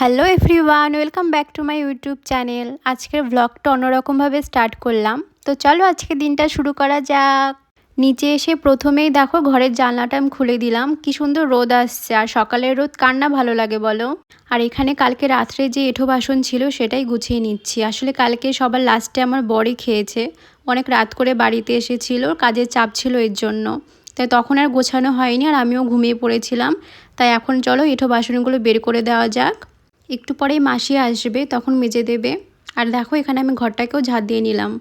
Hello everyone, welcome back to my YouTube channel. আজকের ব্লগটা অন্যরকমভাবে স্টার্ট করলাম। তো চলো আজকে দিনটা শুরু করা যাক। নিচে এসে প্রথমেই দেখো ঘরের জানলাটা আমি খুলে দিলাম। কি সুন্দর রোদ আসছে, আর সকালের রোদ কার না ভালো লাগে বলো। আর এখানে কালকে রাত্রে যে এঁঠো বাসন ছিল সেটাই গুছিয়ে নিচ্ছি। আসলে কালকে সবার লাস্টে আমার বরই খেয়েছে, অনেক রাত করে বাড়িতে এসেছিল, কাজের চাপ ছিল এর জন্য। তাই তখন আর গোছানো হয়নি, আর আমিও ঘুমিয়ে পড়েছিলাম। তাই এখন চলো এঁঠো বাসনগুলো বের করে দেওয়া যাক। একটু পরেই মাসি আসবে, তখন মেজে দেবে। আর দেখো এখানে আমি ঘরটাকেও ঝাড় দিয়ে নিলাম।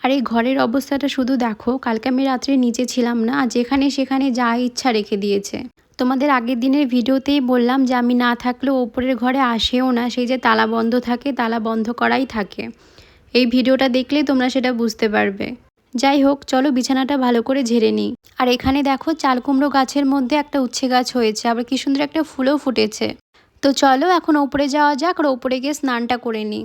আর এই ঘরের অবস্থাটা শুধু দেখো, কালকে আমি রাত্রে নিচে ছিলাম না, আর যেখানে সেখানে যা ইচ্ছা রেখে দিয়েছে। তোমাদের আগের দিনের ভিডিওতেই বললাম যে আমি না থাকলেও ওপরের ঘরে আসেও না, সেই যে তালা বন্ধ থাকে, তালা বন্ধ করাই থাকে। এই ভিডিওটা দেখলে তোমরা সেটা বুঝতে পারবে। যাই হোক, চলো বিছানাটা ভালো করে ঝেড়ে নিই। আর এখানে দেখো চাল কুমড়ো গাছের মধ্যে একটা উচ্ছে গাছ হয়েছে, আবার কি সুন্দর একটা ফুলও ফুটেছে। তো চলো এখন ওপরে যাওয়া যাক, আর ওপরে গিয়ে স্নানটা করে নিই।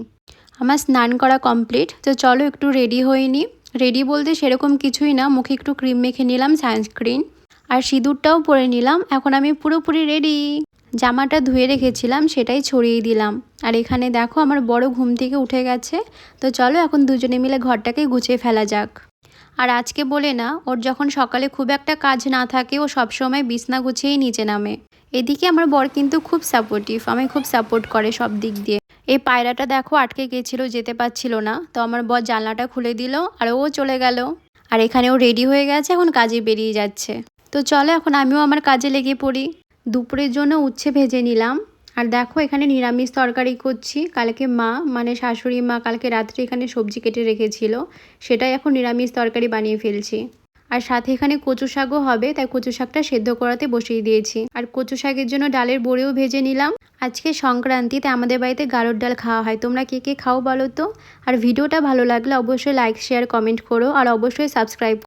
আমার স্নান করা কমপ্লিট। তো চলো একটু রেডি হয়ে নিই। রেডি বলতে সেরকম কিছুই না, মুখে একটু ক্রিম মেখে নিলাম, সানস্ক্রিন, আর সিঁদুরটাও পরে নিলাম। এখন আমি পুরোপুরি রেডি। জামাটা ধুয়ে রেখেছিলাম, সেটাই ছড়িয়ে দিলাম। আর এখানে দেখো আমার বড় ঘুম থেকে উঠে গেছে। তো চলো এখন দুজনে মিলে ঘরটাকে গুছিয়ে ফেলা যাক। আর আজকে বলে না, ওর যখন সকালে খুব একটা কাজ না থাকে, ও সবসময় বিছনা গুছিয়েই নিচে নামে। এদিকে আমার বর কিন্তু খুব সাপোর্টিভ, আমায় খুব সাপোর্ট করে সব দিক দিয়ে। এই পায়রাটা দেখো আটকে গেছিলো, যেতে পারছিল না, তো আমার বর জানলাটা খুলে দিল, আর ও চলে গেল। আর এখানে ও রেডি হয়ে গেছে, এখন কাজে বেরিয়ে যাচ্ছে। তো চলো এখন আমিও আমার কাজে লেগে পড়ি। দুপুরের জন্য উচ্ছে ভেজে নিলাম। আর দেখো এখানে নিরামিষ তরকারি করছি। কালকে মা মানে শাশুড়ি মা কালকে রাত্রে এখানে সবজি কেটে রেখেছিল, সেটাই এখন নিরামিষ তরকারি বানিয়ে ফেলছি। আর সাথে এখানে কচু শাকও হবে, তাই কচু শাকটা সেদ্ধ করাতে বসিয়ে দিয়েছি। আর কচু শাকের জন্য ডালের বড়িও ভেজে নিলাম। আজকে সংক্রান্তিতে আমাদের বাড়িতে গাড়র ডাল খাওয়া হয়। তোমরা কে কে খাও বলো তো। আর ভিডিওটা ভালো লাগলে অবশ্যই লাইক শেয়ার কমেন্ট করো, আর অবশ্যই সাবস্ক্রাইব